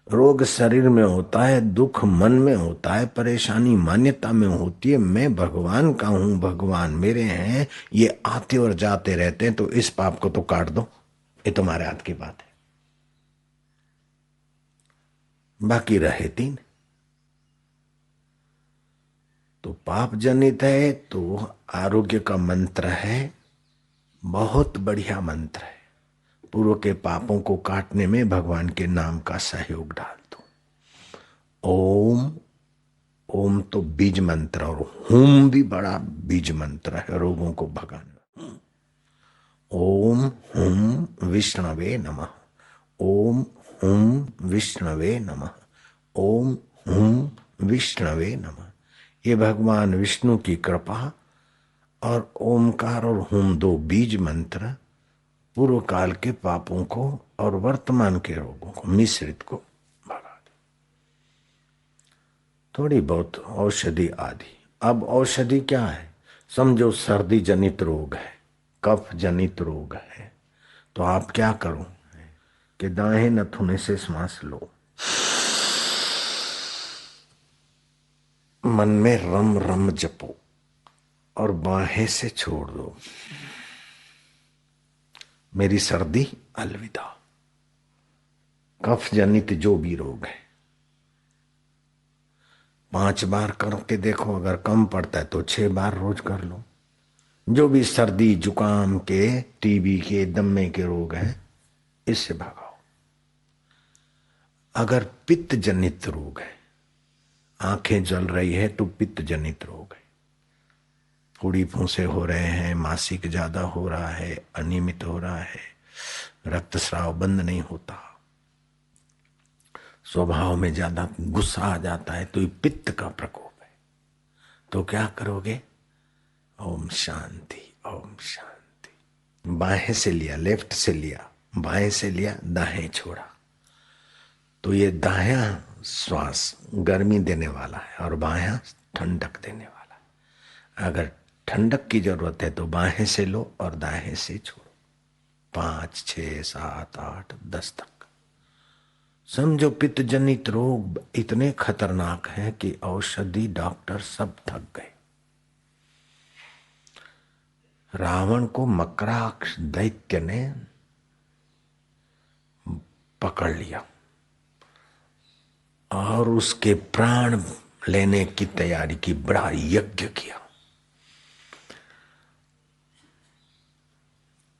रोग शरीर में होता है, दुख मन में होता है, परेशानी मान्यता में होती है। मैं भगवान का हूं, भगवान मेरे हैं, ये आते और जाते रहते हैं, तो इस पाप को तो काट दो। ये तुम्हारे हाथ की बात है। बाकी रहे तीन। तो पाप जनित है तो आरोग्य का मंत्र है, बहुत बढ़िया मंत्र है। पूर्व के पापों को काटने में भगवान के नाम का सहयोग डाल दो। ओम। ओम तो बीज मंत्र, और हुम भी बड़ा बीज मंत्र है रोगों को भगाना। ओम हुम विष्णवे नमः। ओम हुम विष्णवे नमः। ओम हुम विष्णवे नमः। ये भगवान विष्णु की कृपा और ओमकार और हुम दो बीज मंत्र पूर्व काल के पापों को और वर्तमान के रोगों को मिश्रित को भगा दे। थोड़ी बहुत औषधि आदि। अब औषधि क्या है? समझो सर्दी जनित रोग है, कफ जनित रोग है, तो आप क्या करो कि दाएं नथुने से श्वास लो, मन में रम रम जपो और बाहें से छोड़ दो। मेरी सर्दी अलविदा। कफ जनित जो भी रोग है 5 बार करके देखो, अगर कम पड़ता है तो 6 बार रोज कर लो। जो भी सर्दी जुकाम के, टीबी के, दम्मे के रोग हैं, इससे भगाओ। अगर पित्त जनित रोग है, आंखें जल रही है तो पित्त जनित रोग है। फूड़ी फूंसे हो रहे हैं, मासिक ज्यादा हो रहा है, अनियमित हो रहा है, रक्तस्राव बंद नहीं होता, स्वभाव में ज्यादा गुस्सा आ जाता है, तो ये पित्त का प्रकोप है। तो क्या करोगे? ओम शांति, ओम शांति। बाएं से लिया, लेफ्ट से लिया, बाएं से लिया, दाएं छोड़ा, तो ये दायां श्वास गर्मी देने वाला है और बायां ठंडक देने वाला है। अगर ठंडक की जरूरत है तो बाहें से लो और दाएं से छोड़ो। 5, 6, 7, 8, 10 तक। समझो पित्त जनित रोग इतने खतरनाक हैं कि औषधि डॉक्टर सब थक गए। रावण को मकराक्ष दैत्य ने पकड़ लिया और उसके प्राण लेने की तैयारी की, बड़ा यज्ञ किया।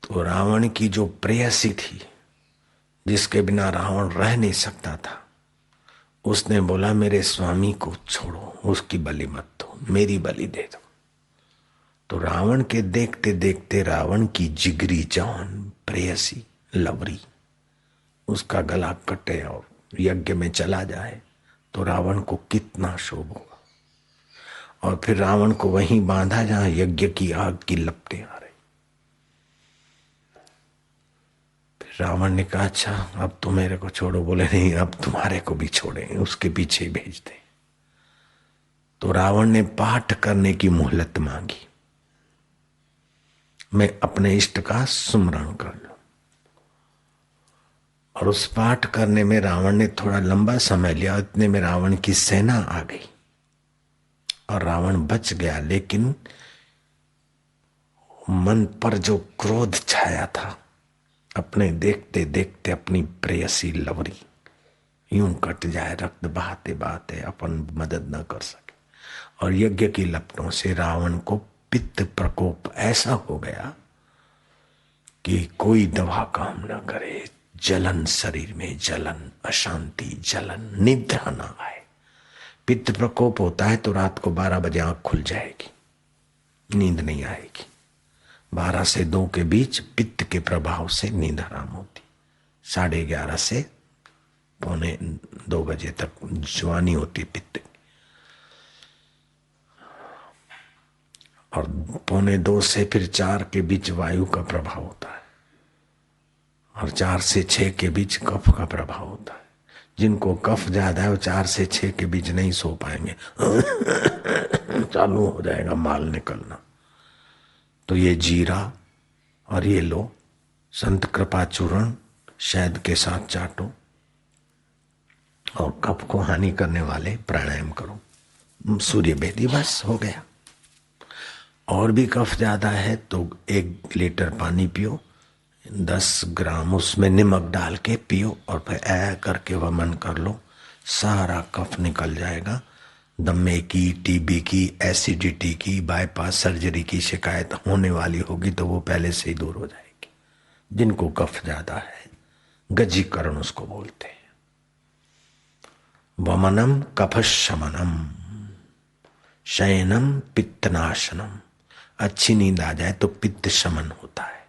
तो रावण की जो प्रेयसी थी, जिसके बिना रावण रह नहीं सकता था, उसने बोला मेरे स्वामी को छोड़ो, उसकी बलि मत दो, मेरी बलि दे दो। तो रावण के देखते देखते रावण की जिगरी जान प्रेयसी लवरी उसका गला कटे और यज्ञ में चला जाए, तो रावण को कितना शोभ होगा। और फिर रावण को वहीं बांधा जहां यज्ञ की आग की लपटें आ रही। फिर रावण ने कहा अच्छा अब तो मेरे को छोड़ो। बोले नहीं, अब तुम्हारे को भी छोड़े, उसके पीछे भेज दे। तो रावण ने पाठ करने की मोहलत मांगी, मैं अपने इष्ट का सुमरण कर लूं। और उस पाठ करने में रावण ने थोड़ा लंबा समय लिया। इतने में रावण की सेना आ गई और रावण बच गया। लेकिन मन पर जो क्रोध छाया था, अपने देखते देखते अपनी प्रेयसी लवरी यूं कट जाए, रक्त बहाते बहाते अपन मदद न कर सके। और यज्ञ की लपटों से रावण को पित्त प्रकोप ऐसा हो गया कि कोई दवा काम न करे। जलन शरीर में, जलन, अशांति, जलन, निद्रा ना आए। पित्त प्रकोप होता है तो रात को 12 बजे आंख खुल जाएगी, नींद नहीं आएगी। 12 से 2 के बीच पित्त के प्रभाव से नींद हराम होती। 11:30 से 1:45 तक जवानी होती पित्त की। और 1:45 से फिर 4 के बीच वायु का प्रभाव होता है। और 4 से 6 के बीच कफ का प्रभाव होता है। जिनको कफ ज्यादा है वो 4 से 6 के बीच नहीं सो पाएंगे, चालू हो जाएगा माल निकलना। तो ये जीरा और ये लो, संत कृपा चूर्ण शहद के साथ चाटो। और कफ को हानि करने वाले प्राणायाम करो, सूर्य बेदी, बस हो गया। और भी कफ ज्यादा है तो 1 लीटर पानी पियो, 10 ग्राम उसमें नमक डाल के पियो और फिर ऐ करके वमन कर लो, सारा कफ निकल जाएगा। दमे की, टीबी की, एसिडिटी की, बाईपास सर्जरी की शिकायत होने वाली होगी तो वो पहले से ही दूर हो जाएगी। जिनको कफ ज्यादा है, गजीकरण उसको बोलते हैं। वमनम कफशमनम, शयनम पित्तनाशनम। अच्छी नींद आ जाए तो पित्त शमन होता है।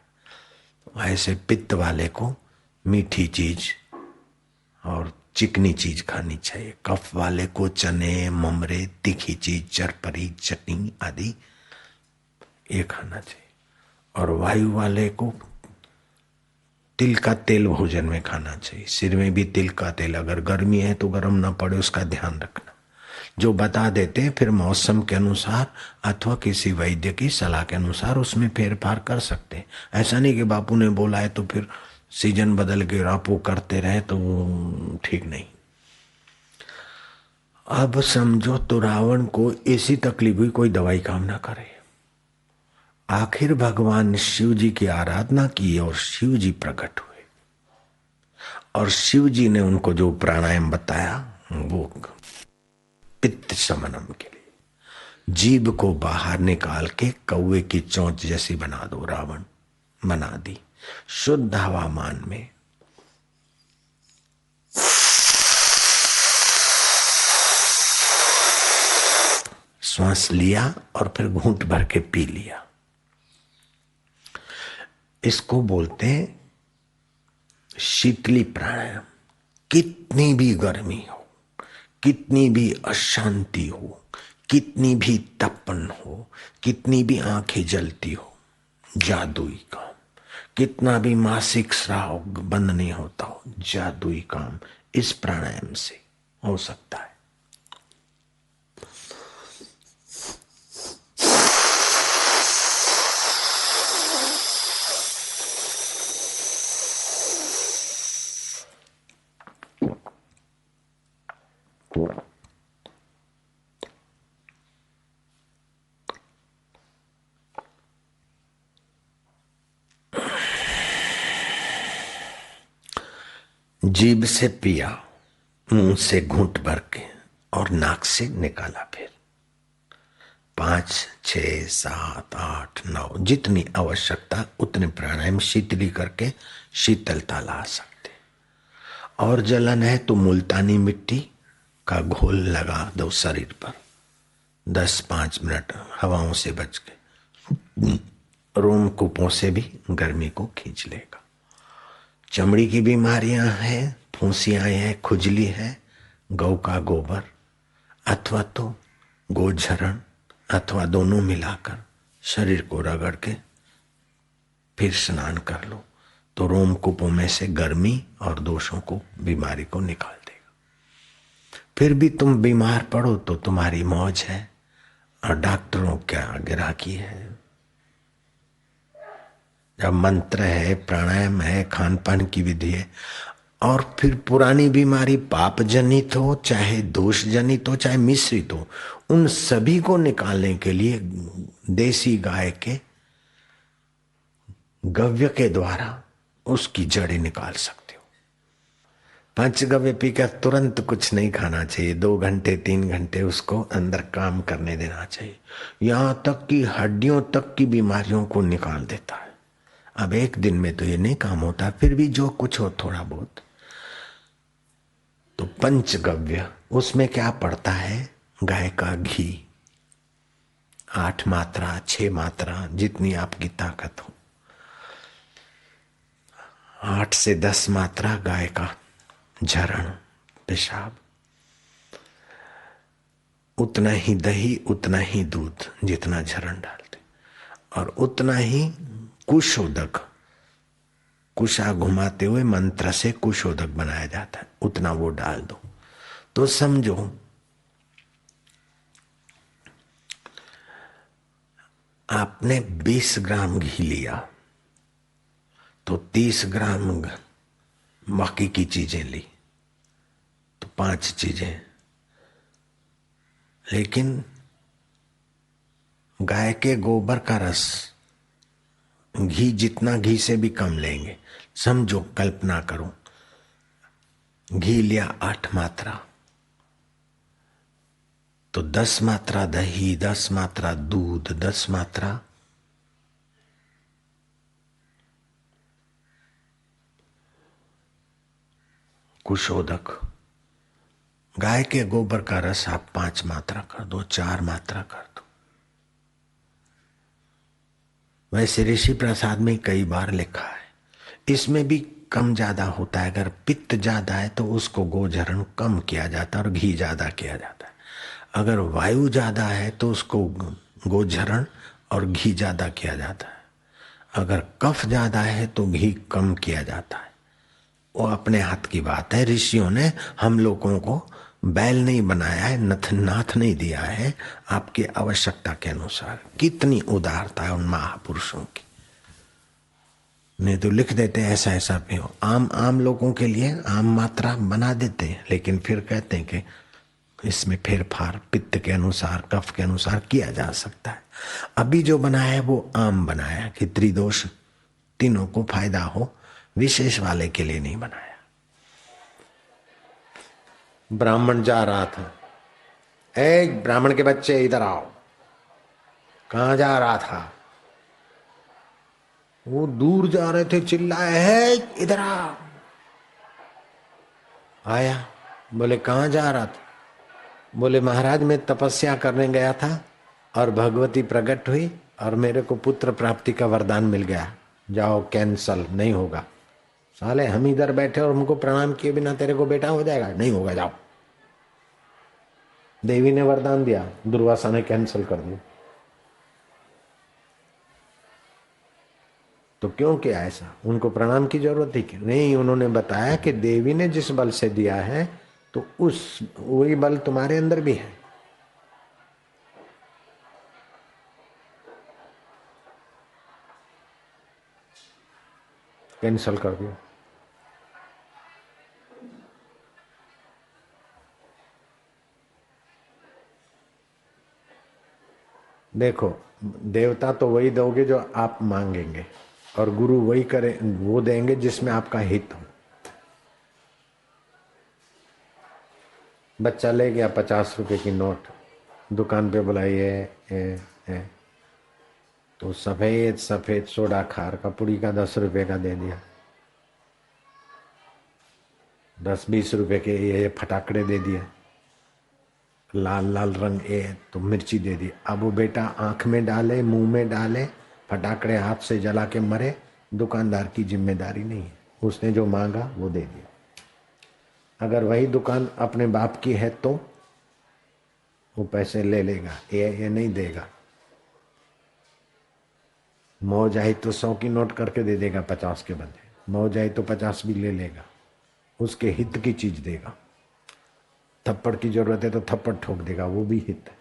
ऐसे पित्त वाले को मीठी चीज और चिकनी चीज खानी चाहिए। कफ वाले को चने, ममरे, तीखी चीज, चरपरी, चटनी आदि ये खाना चाहिए। और वायु वाले को तिल का तेल भोजन में खाना चाहिए। सिर में भी तिल का तेल, अगर गर्मी है तो गर्म ना पड़े उसका ध्यान रखना। जो बता देते हैं फिर मौसम के अनुसार अथवा किसी वैद्य की सलाह के अनुसार उसमें फेरफार कर सकते हैं। ऐसा नहीं कि बापू ने बोला है तो फिर सीजन बदल के रापू करते रहे तो ठीक नहीं। अब समझो तो रावण को ऐसी तकलीफ हुई, कोई दवाई काम ना करे। आखिर भगवान शिव जी की आराधना की और शिव जी प्रकट हुए और शिव जी ने उनको जो प्राणायाम बताया वो पित्त शमनम के लिए। जीभ को बाहर निकाल के कौवे की चोंच जैसी बना दो, रावण बना दी। शुद्ध हवामान में श्वास लिया और फिर घूंट भर के पी लिया। इसको बोलते हैं शीतली प्राणायाम। कितनी भी गर्मी हो, कितनी भी अशांति हो, कितनी भी तपन हो, कितनी भी आंखें जलती हो, जादुई काम। कितना भी मासिक स्राव बंद नहीं होता हो, जादुई काम इस प्राणायाम से हो सकता है। जीभ से पिया, मुंह से घूंट भर के और नाक से निकाला। फिर 5, 6, 7, 8, 9 जितनी आवश्यकता उतने प्राणायाम शीतली करके शीतलता ला सकते। और जलन है तो मुल्तानी मिट्टी का घोल लगा दो शरीर पर, 10-5 मिनट हवाओं से बच के। रोम कूपों से भी गर्मी को खींच लेगा। चमड़ी की बीमारियां हैं, फुंसियां हैं, खुजली है, गौ का गोबर अथवा तो गोझरण अथवा दोनों मिलाकर शरीर को रगड़ के फिर स्नान कर लो तो रोमकूपों में से गर्मी और दोषों को, बीमारी को निकाल देगा। फिर भी तुम बीमार पड़ो तो तुम्हारी मौज है और डॉक्टरों क्या गिराकी है। जब मंत्र है, प्राणायाम है, खान पान की विधि है, और फिर पुरानी बीमारी पाप जनित हो, चाहे दोष जनित हो, चाहे मिश्रित हो, उन सभी को निकालने के लिए देसी गाय के गव्य के द्वारा उसकी जड़ें निकाल सकते हो। पंचगव्य पीकर तुरंत कुछ नहीं खाना चाहिए, 2 घंटे 3 घंटे उसको अंदर काम करने देना चाहिए। यहां तक कि हड्डियों तक की बीमारियों को निकाल देता है। अब एक दिन में तो ये नहीं काम होता, फिर भी जो कुछ हो थोड़ा बहुत। तो पंचगव्य उसमें क्या पड़ता है? गाय का घी 8 मात्रा 6 मात्रा जितनी आपकी ताकत हो, 8 से 10 मात्रा गाय का झरण पेशाब, उतना ही दही, उतना ही दूध जितना झरण डालते, और उतना ही कुशोदक, कुशा घुमाते हुए मंत्र से कुशोदक बनाया जाता है, उतना वो डाल दो। तो समझो आपने 20 ग्राम घी लिया तो 30 ग्राम बाकी की चीजें ली तो 5 चीजें, लेकिन गाय के गोबर का रस, घी जितना घी से भी कम लेंगे। समझो, कल्पना करो, घी लिया 8 मात्रा, तो 10 मात्रा दही, 10 मात्रा दूध, 10 मात्रा कुशोदक। गाय के गोबर का रस आप 5 मात्रा कर दो, 4 मात्रा कर दो। वैसे ऋषि प्रसाद में कई बार लिखा है, इसमें भी कम ज्यादा होता है। अगर पित्त ज्यादा है तो उसको गोझरण कम किया जाता है और घी ज्यादा किया जाता है। अगर वायु ज्यादा है तो उसको गोझरण और घी ज्यादा किया जाता है। अगर कफ ज्यादा है तो घी कम किया जाता है। वो अपने हाथ की बात है। ऋषियों ने हम लोगों को बैल नहीं बनाया है, नाथ नहीं दिया है, आपकी आवश्यकता के अनुसार। कितनी उदारता है उन महापुरुषों की। नहीं तो लिख देते हैं ऐसा ऐसा पियो। आम लोगों के लिए आम मात्रा बना देते हैं, लेकिन फिर कहते हैं कि इसमें फेरफार पित्त के अनुसार, कफ के अनुसार किया जा सकता है। अभी जो बनाया है वो आम बनाया कि त्रिदोष तीनों को फायदा हो, विशेष वाले के लिए नहीं बनाया। ब्राह्मण जा रहा था, ए ब्राह्मण के बच्चे इधर आओ। कहां जा रहा था? वो दूर जा रहे थे, चिल्लाए, है इधर आ। आया, बोले कहां जा रहा था? बोले महाराज मैं तपस्या करने गया था और भगवती प्रकट हुई और मेरे को पुत्र प्राप्ति का वरदान मिल गया। जाओ, कैंसल, नहीं होगा। साले हम इधर बैठे और हमको प्रणाम किए बिना तेरे को बेटा हो जाएगा? नहीं होगा, जाओ। देवी ने वरदान दिया, दुर्वासा ने कैंसल कर दिया। तो क्यों किया ऐसा? उनको प्रणाम की जरूरत थी कि नहीं? उन्होंने बताया कि देवी ने जिस बल से दिया है तो उस वही बल तुम्हारे अंदर भी है। कैंसल कर दिया। देखो, देवता तो वही दोगे जो आप मांगेंगे, और गुरु वही करे, वो देंगे जिसमें आपका हित हो। बच्चा ले गया 50 रुपए की नोट, दुकान पे बुलाइए, तो सफेद सफेद सोडा खार का पुड़ी का 10 रुपए का दे दिया। 10-20 रुपए के ये फटाकड़े दे दिए, लाल लाल रंग तो मिर्ची दे दी। अब वो बेटा आंख में डाले, मुंह में डाले, फटाकड़े हाथ से जला के मरे, दुकानदार की जिम्मेदारी नहीं है। उसने जो मांगा वो दे दिया। अगर वही दुकान अपने बाप की है तो वो पैसे ले लेगा, ये नहीं देगा। मौज आई तो 100 की नोट करके दे देगा 50 के बदले, मौज आई तो 50 भी ले लेगा, उसके हित की चीज देगा। थप्पड़ की जरूरत है तो थप्पड़ ठोक देगा, वो भी हित है।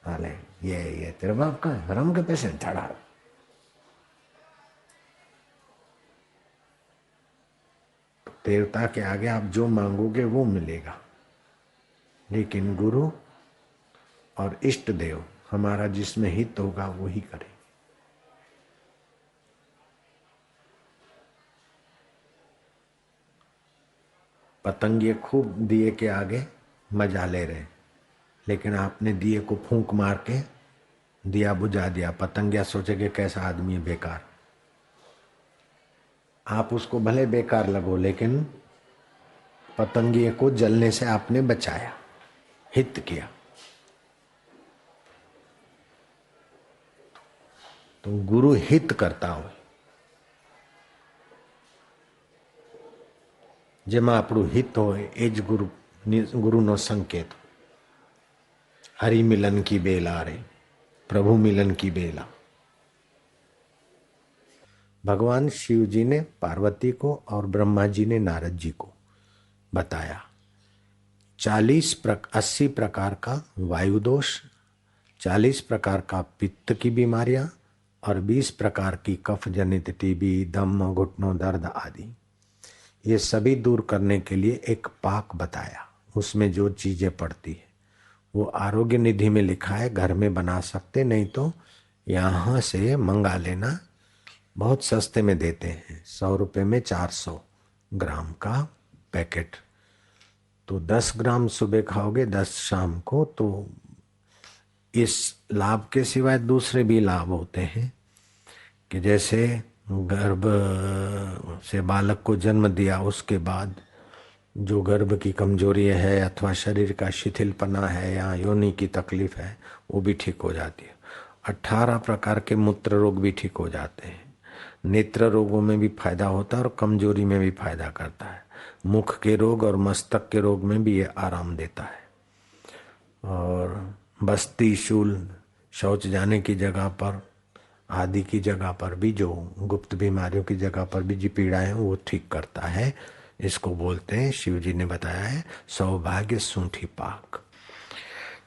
हाले ये तेरे बाप का है, हराम के पैसे धड़ा। देवता के आगे आप जो मांगोगे वो मिलेगा, लेकिन गुरु और इष्ट देव हमारा जिसमें हित होगा वही करे। पतंगे खूब दिए के आगे मजा ले रहे, लेकिन आपने दिए को फूंक मार के दिया बुझा दिया। पतंगिया सोचेगे कैसा आदमी है, बेकार। आप उसको भले बेकार लगो, लेकिन पतंगिए को जलने से आपने बचाया, हित किया। तो गुरु हित करता हो, જેમાં આપણું हित હોય એ જ ગુરુનો સંકેત। हरि मिलन की बेला रे, प्रभु मिलन की बेला। भगवान शिव जी ने पार्वती को और ब्रह्मा जी ने नारद जी को बताया 80 प्रकार का वायु दोष, 40 प्रकार का पित्त की बीमारियां और 20 प्रकार की कफ जनित टीबी, दम, घुटनों दर्द आदि, ये सभी दूर करने के लिए एक पाक बताया। उसमें जो चीजें पड़ती है वो आरोग्य निधि में लिखा है, घर में बना सकते, नहीं तो यहाँ से मंगा लेना, बहुत सस्ते में देते हैं, 100 रुपये में 400 ग्राम का पैकेट। तो 10 ग्राम सुबह खाओगे, 10 शाम को, तो इस लाभ के सिवाय दूसरे भी लाभ होते हैं कि जैसे गर्भ से बालक को जन्म दिया, उसके बाद जो गर्भ की कमजोरी है अथवा शरीर का शिथिलपना है या योनि की तकलीफ है वो भी ठीक हो जाती है। 18 प्रकार के मूत्र रोग भी ठीक हो जाते हैं। नेत्र रोगों में भी फायदा होता है और कमजोरी में भी फायदा करता है। मुख के रोग और मस्तक के रोग में भी ये आराम देता है। और बस्ती, शूल, शौच जाने की जगह पर आदि की जगह पर भी, जो गुप्त बीमारियों की जगह पर भी जो पीड़ाएं वो ठीक करता है। इसको बोलते हैं, शिव जी ने बताया है, सौभाग्य सूंठी पाक।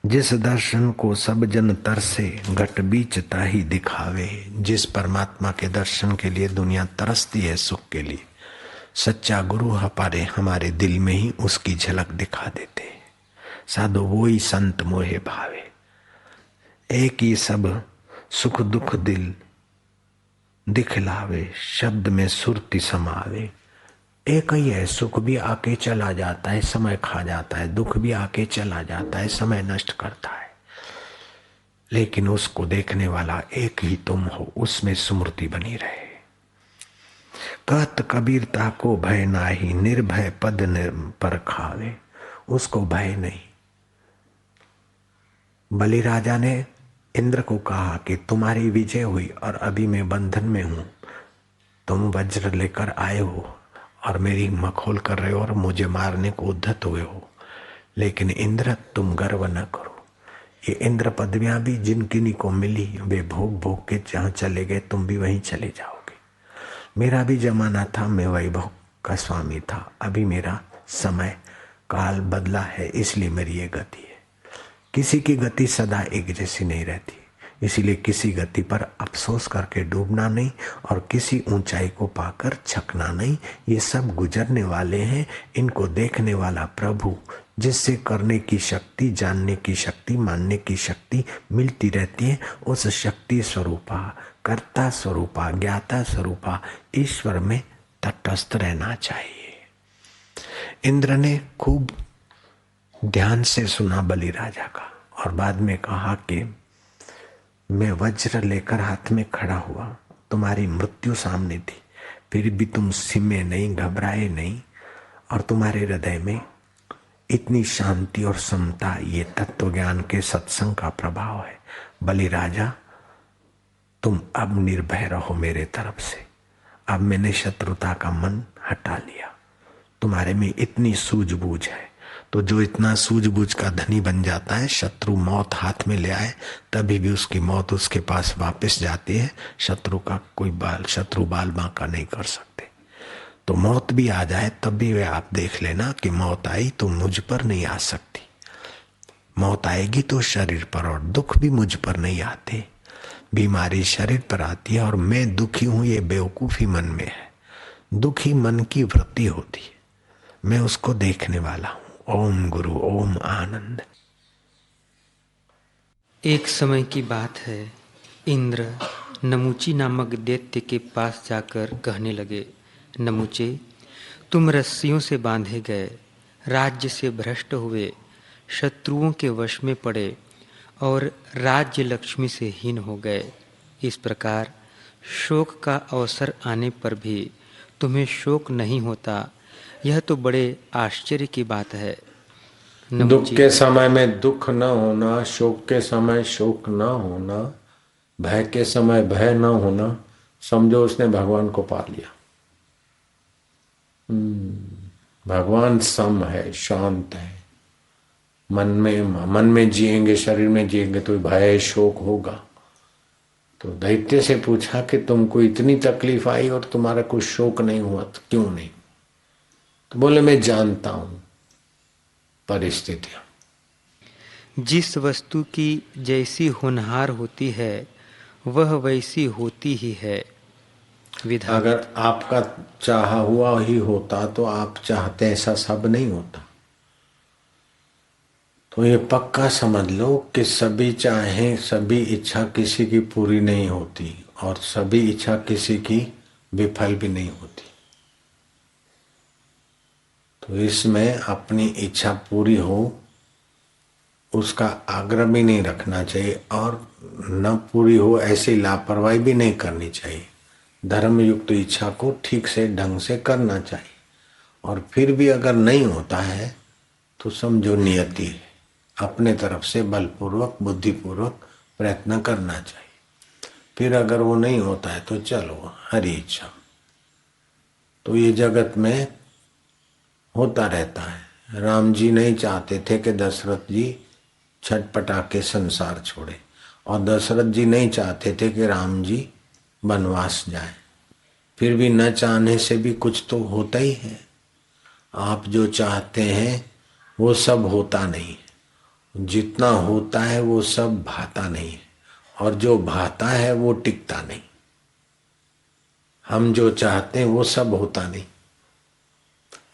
जिस दर्शन को सब जन तरसे, घट बीच ताही दिखावे। जिस परमात्मा के दर्शन के लिए दुनिया तरसती है, सुख के लिए, सच्चा गुरु हमारे दिल में ही उसकी झलक दिखा देते। साधो वो ही संत मोहे भावे। एक ही सब सुख दुख दिल दिखलावे, शब्द में सुरती समावे। एक ही है, सुख भी आके चला जाता है, समय खा जाता है, दुख भी आके चला जाता है, समय नष्ट करता है, लेकिन उसको देखने वाला एक ही तुम हो, उसमें स्मृति बनी रहे। कहत कबीरता को भय नाही, निर्भय पद पर खावे। उसको भय नहीं। बलि राजा ने इंद्र को कहा कि तुम्हारी विजय हुई और अभी मैं बंधन में हूं, तुम वज्र लेकर आए हो और मेरी मखोल कर रहे हो और मुझे मारने को उद्धत हुए हो, लेकिन इंद्र तुम गर्व न करो। ये इंद्र पदवियां भी जिन किन्हीं को मिली, वे भोग भोग के जहां चले गए, तुम भी वहीं चले जाओगे। मेरा भी जमाना था, मैं वैभव का स्वामी था, अभी मेरा समय काल बदला है, इसलिए मेरी ये गति है। किसी की गति सदा एक जैसी नहीं रहती, इसीलिए किसी गति पर अफसोस करके डूबना नहीं और किसी ऊंचाई को पाकर छकना नहीं। ये सब गुजरने वाले हैं, इनको देखने वाला प्रभु, जिससे करने की शक्ति, जानने की शक्ति, मानने की शक्ति मिलती रहती है, उस शक्ति स्वरूपा, कर्ता स्वरूपा, ज्ञाता स्वरूपा ईश्वर में तटस्थ रहना चाहिए। इंद्र ने खूब ध्यान से सुना बलि राजा का और बाद में कहा कि मैं वज्र लेकर हाथ में खड़ा हुआ, तुम्हारी मृत्यु सामने थी, फिर भी तुम सिमे नहीं, घबराए नहीं, और तुम्हारे हृदय में इतनी शांति और समता, ये तत्व ज्ञान के सत्संग का प्रभाव है। बलि राजा, तुम अब निर्भय रहो मेरे तरफ से। अब मैंने शत्रुता का मन हटा लिया। तुम्हारे में इतनी सूझबूझ है, तो जो इतना सूझबूझ का धनी बन जाता है, शत्रु मौत हाथ में ले आए तभी भी उसकी मौत उसके पास वापस जाती है। शत्रु बाल बांका नहीं कर सकते। तो मौत भी आ जाए तब भी वे आप देख लेना कि मौत आई तो मुझ पर नहीं आ सकती। मौत आएगी तो शरीर पर, और दुख भी मुझ पर नहीं आते। बीमारी शरीर पर आती है और मैं दुखी हूं, ये बेवकूफी मन में है। दुखी मन की वृत्ति होती है, मैं उसको देखने वाला हूं। ओम गुरु, ओम आनंद। एक समय की बात है, इंद्र नमुची नामक दैत्य के पास जाकर कहने लगे, नमुचे, तुम रस्सियों से बांधे गए, राज्य से भ्रष्ट हुए, शत्रुओं के वश में पड़े और राज्य लक्ष्मी से हीन हो गए। इस प्रकार शोक का अवसर आने पर भी तुम्हें शोक नहीं होता, यह तो बड़े आश्चर्य की बात है। दुख के समय में दुख न होना, शोक के समय शोक न होना, भय के समय भय न होना, समझो उसने भगवान को पा लिया। भगवान सम है, शांत है। मन में जिएंगे, शरीर में जिएंगे तो भय शोक होगा। तो दैत्य से पूछा कि तुमको इतनी तकलीफ आई और तुम्हारा कुछ शोक नहीं हुआ, तो क्यों नहीं? तो बोले मैं जानता हूं परिस्थितियां। जिस वस्तु की जैसी होनहार होती है वह वैसी होती ही है। विधाता, अगर आपका चाहा हुआ ही होता तो आप चाहते ऐसा सब नहीं होता। तो ये पक्का समझ लो कि सभी चाहें, सभी इच्छा किसी की पूरी नहीं होती और सभी इच्छा किसी की विफल भी नहीं होती। तो इसमें अपनी इच्छा पूरी हो उसका आग्रह भी नहीं रखना चाहिए और न पूरी हो ऐसी लापरवाही भी नहीं करनी चाहिए। धर्मयुक्त इच्छा को ठीक से ढंग से करना चाहिए और फिर भी अगर नहीं होता है तो समझो नियति है, अपने तरफ से बलपूर्वक बुद्धिपूर्वक प्रयत्न करना चाहिए। फिर अगर वो नहीं होता है तो चलो हरि इच्छा। तो ये जगत में होता रहता है। राम जी नहीं चाहते थे कि दशरथ जी छटपटा के संसार छोड़े और दशरथ जी नहीं चाहते थे कि राम जी वनवास जाए। फिर भी न चाहने से भी कुछ तो होता ही है। आप जो चाहते हैं वो सब होता नहीं है, जितना होता है वो सब भाता नहीं है और जो भाता है वो टिकता नहीं। हम जो चाहते हैं वो सब होता नहीं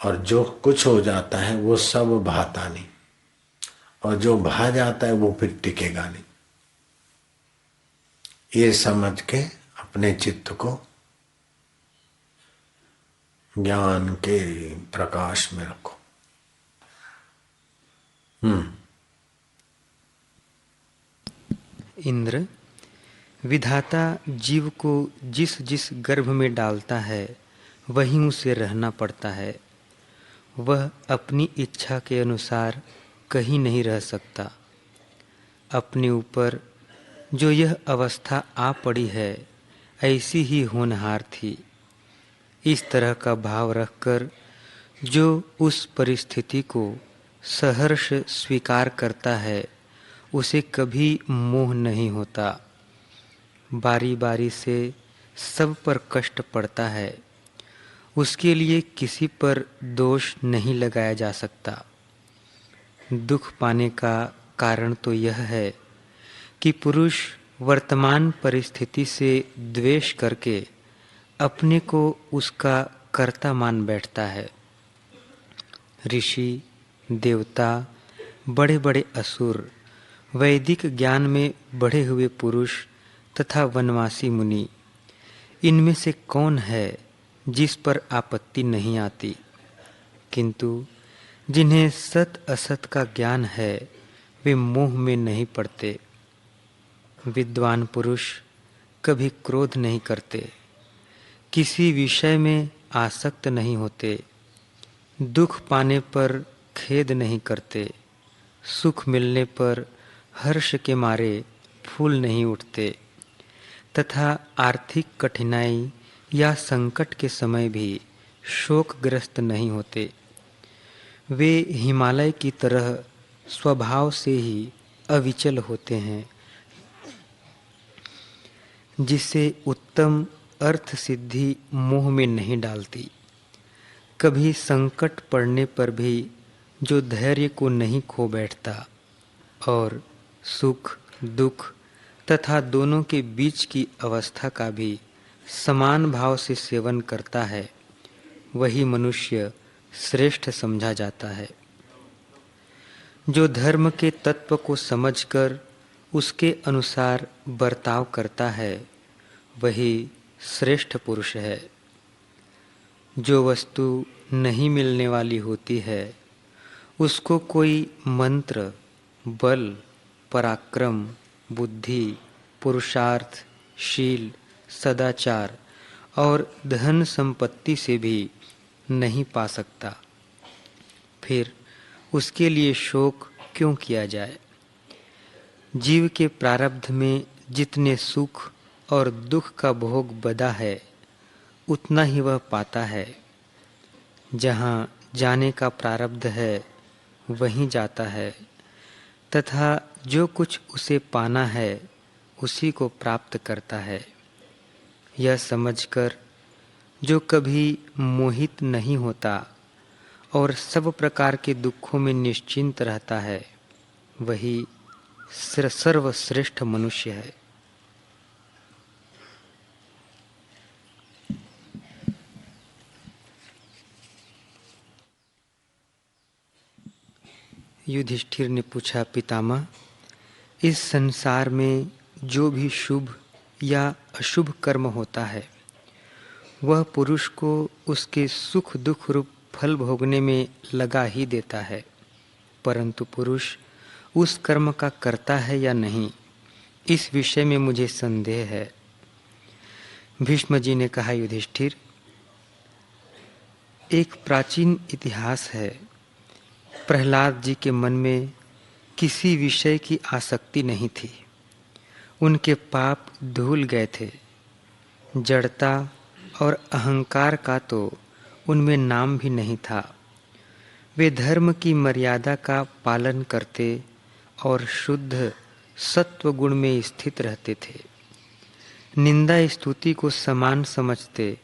और जो कुछ हो जाता है वो सब भाता नहीं और जो भा जाता है वो फिर टिकेगा नहीं। ये समझ के अपने चित्त को ज्ञान के प्रकाश में रखो। इंद्र, विधाता जीव को जिस जिस गर्भ में डालता है वहीं उसे रहना पड़ता है। वह अपनी इच्छा के अनुसार कहीं नहीं रह सकता। अपने ऊपर जो यह अवस्था आ पड़ी है ऐसी ही होनहार थी। इस तरह का भाव रखकर जो उस परिस्थिति को सहर्ष स्वीकार करता है उसे कभी मोह नहीं होता। बारी बारी से सब पर कष्ट पड़ता है, उसके लिए किसी पर दोष नहीं लगाया जा सकता। दुख पाने का कारण तो यह है कि पुरुष वर्तमान परिस्थिति से द्वेष करके अपने को उसका कर्ता मान बैठता है। ऋषि, देवता, बड़े बड़े असुर, वैदिक ज्ञान में बढ़े हुए पुरुष तथा वनवासी मुनि, इनमें से कौन है जिस पर आपत्ति नहीं आती? किंतु जिन्हें सत असत का ज्ञान है वे मोह में नहीं पड़ते। विद्वान पुरुष कभी क्रोध नहीं करते, किसी विषय में आसक्त नहीं होते, दुख पाने पर खेद नहीं करते, सुख मिलने पर हर्ष के मारे फूल नहीं उठते तथा आर्थिक कठिनाई या संकट के समय भी शोकग्रस्त नहीं होते। वे हिमालय की तरह स्वभाव से ही अविचल होते हैं, जिससे उत्तम अर्थ सिद्धि मोह में नहीं डालती। कभी संकट पड़ने पर भी जो धैर्य को नहीं खो बैठता और सुख दुख तथा दोनों के बीच की अवस्था का भी समान भाव से सेवन करता है, वही मनुष्य श्रेष्ठ समझा जाता है। जो धर्म के तत्व को समझकर उसके अनुसार बर्ताव करता है वही श्रेष्ठ पुरुष है। जो वस्तु नहीं मिलने वाली होती है उसको कोई मंत्र, बल, पराक्रम, बुद्धि, पुरुषार्थ, शील, सदाचार और धन संपत्ति से भी नहीं पा सकता। फिर उसके लिए शोक क्यों किया जाए? जीव के प्रारब्ध में जितने सुख और दुख का भोग बधा है उतना ही वह पाता है। जहाँ जाने का प्रारब्ध है वहीं जाता है तथा जो कुछ उसे पाना है उसी को प्राप्त करता है। यह समझकर जो कभी मोहित नहीं होता और सब प्रकार के दुखों में निश्चिंत रहता है वही सर्वश्रेष्ठ मनुष्य है। युधिष्ठिर ने पूछा, पितामह, इस संसार में जो भी शुभ या अशुभ कर्म होता है वह पुरुष को उसके सुख दुख रूप फल भोगने में लगा ही देता है, परंतु पुरुष उस कर्म का करता है या नहीं, इस विषय में मुझे संदेह है। भीष्म जी ने कहा, युधिष्ठिर, एक प्राचीन इतिहास है। प्रहलाद जी के मन में किसी विषय की आसक्ति नहीं थी। उनके पाप धुल गए थे। जड़ता और अहंकार का तो उनमें नाम भी नहीं था। वे धर्म की मर्यादा का पालन करते और शुद्ध सत्व गुण में स्थित रहते थे। निंदा स्तुति को समान समझते,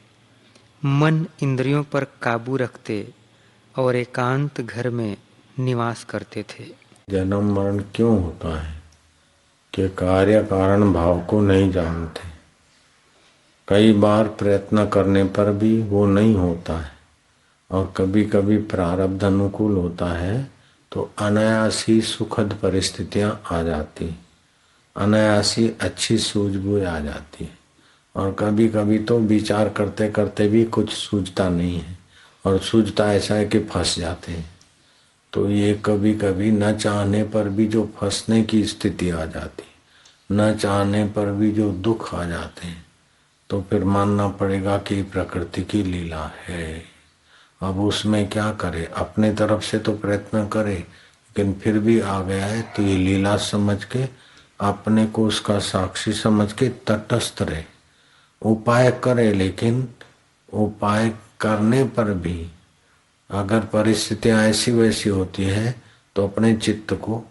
मन इंद्रियों पर काबू रखते और एकांत घर में निवास करते थे। जन्म मरण क्यों होता है कि कार्य कारण भाव को नहीं जानते। कई बार प्रयत्न करने पर भी वो नहीं होता है और कभी कभी प्रारब्ध अनुकूल होता है तो अनायासी सुखद परिस्थितियां आ जाती, अनायासी अच्छी सूझबूझ आ जाती है। और कभी कभी तो विचार करते करते भी कुछ सूझता नहीं है और सूझता ऐसा है कि फंस जाते हैं। तो ये कभी कभी न चाहने पर भी जो फंसने की स्थिति आ जाती, न चाहने पर भी जो दुख आ जाते हैं, तो फिर मानना पड़ेगा कि प्रकृति की लीला है। अब उसमें क्या करे, अपने तरफ से तो प्रयत्न करे, लेकिन फिर भी आ गया है तो ये लीला समझ के अपने को उसका साक्षी समझ के तटस्थ रहे। उपाय करे, लेकिन उपाय करने पर भी अगर परिस्थितियां ऐसी वैसी होती है तो अपने चित्त को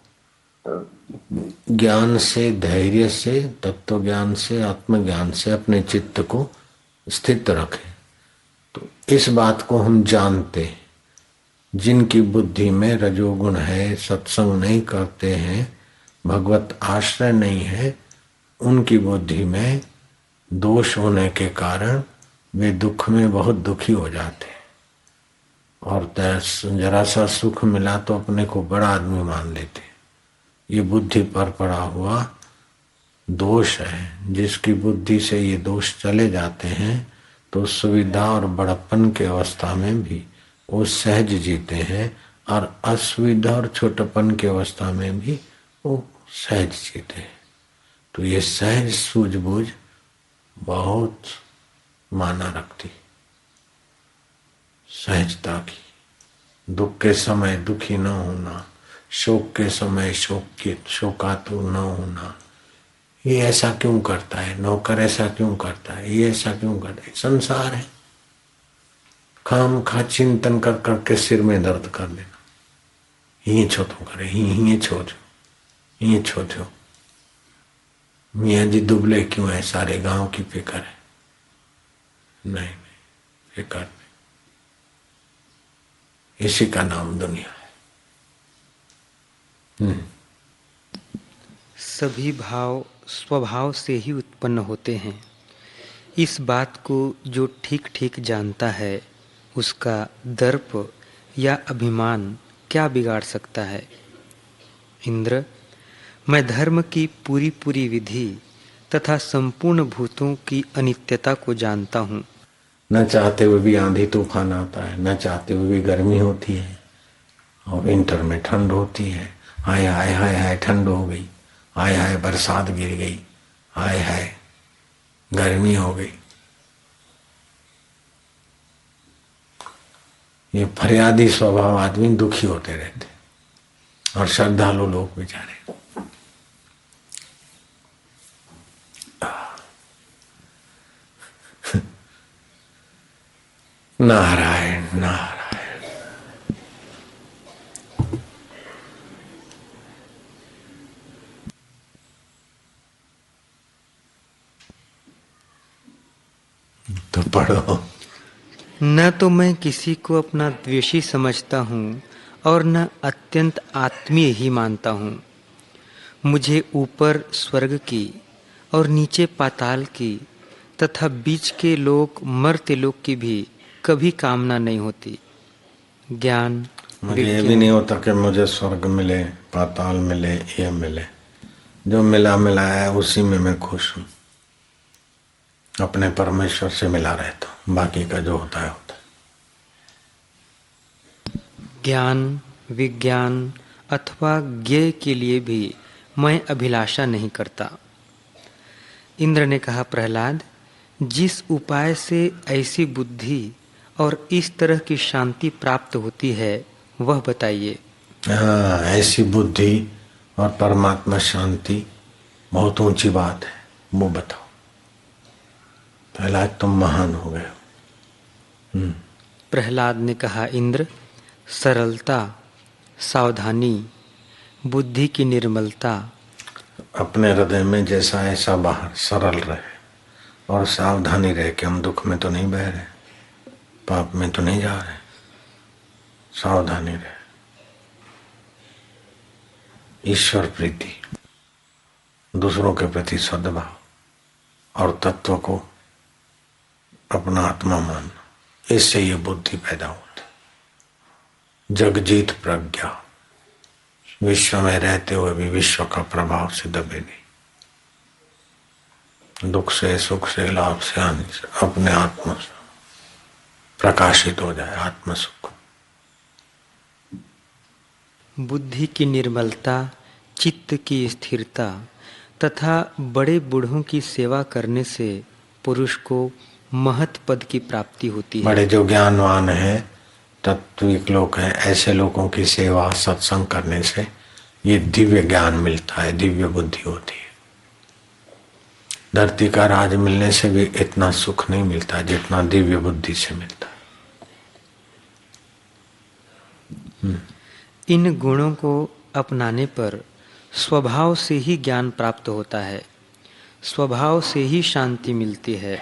ज्ञान से, धैर्य से, तत्व ज्ञान से, आत्मज्ञान से अपने चित्त को स्थित रखें। तो इस बात को हम जानते हैं। जिनकी बुद्धि में रजोगुण है, सत्संग नहीं करते हैं, भगवत आश्रय नहीं है, उनकी बुद्धि में दोष होने के कारण वे दुख में बहुत दुखी हो जाते हैं और जरा सा सुख मिला तो अपने को बड़ा आदमी मान लेते हैं। ये बुद्धि पर पड़ा हुआ दोष है। जिसकी बुद्धि से ये दोष चले जाते हैं तो सुविधा और बड़प्पन के अवस्था में भी वो सहज जीते हैं और असुविधा और छोटेपन की अवस्था में भी वो सहज जीते हैं। तो ये सहज सूझबूझ बहुत माना रखती, सहजता की। दुख के समय दुखी न होना, शोक के समय शोकातुर न होना। ये ऐसा क्यों करता है, नौकर ऐसा क्यों करता है, ये ऐसा क्यों करता है। संसार है। खाम खा चिंतन कर करके सिर में दर्द कर लेना। ये छोटो करे, ये छोड़ो, ये छोड़ो। मियाँ जी दुबले क्यों है, सारे गांव की फिक्र है। नहीं, फिक्र नहीं। इसी का नाम दुनिया है। सभी भाव स्वभाव से ही उत्पन्न होते हैं। इस बात को जो ठीक ठीक जानता है, उसका दर्प या अभिमान क्या बिगाड़ सकता है। इंद्र, मैं धर्म की पूरी पूरी विधि तथा संपूर्ण भूतों की अनित्यता को जानता हूँ। न चाहते हुए भी आंधी तूफान आता है, न चाहते हुए भी गर्मी होती है और विंटर में ठंड होती है। हाय हाय हाय हाय ठंड हो गई, हाय हाय बरसात गिर गई, हाय हाय गर्मी हो गई। ये फरियादी स्वभाव आदमी दुखी होते रहते और श्रद्धालु लोग बेचारे नारायण नारायण। तो पढ़ो। न तो मैं किसी को अपना द्वेषी समझता हूँ और न अत्यंत आत्मीय ही मानता हूँ। मुझे ऊपर स्वर्ग की और नीचे पाताल की तथा बीच के लोक मर्त्य लोक की भी कभी कामना नहीं होती। ज्ञान, मुझे ये भी नहीं होता कि मुझे स्वर्ग मिले, पाताल मिले, ये मिले। जो मिला मिलाया है उसी में मैं खुश हूँ। अपने परमेश्वर से मिला रहता हूँ, बाकी का जो होता है होता है। ज्ञान, विज्ञान अथवा ज्ञेय के लिए भी मैं अभिलाषा नहीं करता। इंद्र ने कहा, प्रहलाद, जिस उपाय से ऐसी बुद्धि और इस तरह की शांति प्राप्त होती है वह बताइए। हाँ, ऐसी बुद्धि और परमात्मा शांति बहुत ऊंची बात है, वो बताओ। प्रहलाद तुम महान हो गए हो। प्रहलाद ने कहा, इंद्र, सरलता, सावधानी, बुद्धि की निर्मलता। अपने हृदय में जैसा ऐसा बाहर सरल रहे और सावधानी रहे कि हम दुख में तो नहीं बह रहे, पाप में तो नहीं जा रहे। सावधानी रहे, ईश्वर प्रीति, दूसरों के प्रति सद्भाव और तत्व को अपना आत्मा मानना, इससे ये बुद्धि पैदा होती। जगजीत प्रज्ञा, विश्व में रहते हुए भी विश्व का प्रभाव से दबे नहीं। दुख से, सुख से, लाभ से, हानि से अपने आत्मा से प्रकाशित हो जाए आत्म सुख। बुद्धि की निर्मलता, चित्त की स्थिरता तथा बड़े बूढ़ों की सेवा करने से पुरुष को महत पद की प्राप्ति होती है। बड़े जो ज्ञानवान हैं, तत्विक लोग हैं, ऐसे लोगों की सेवा सत्संग करने से ये दिव्य ज्ञान मिलता है, दिव्य बुद्धि होती है। धरती का राज मिलने से भी इतना सुख नहीं मिलता जितना दिव्य बुद्धि से मिलता है। इन गुणों को अपनाने पर स्वभाव से ही ज्ञान प्राप्त होता है, स्वभाव से ही शांति मिलती है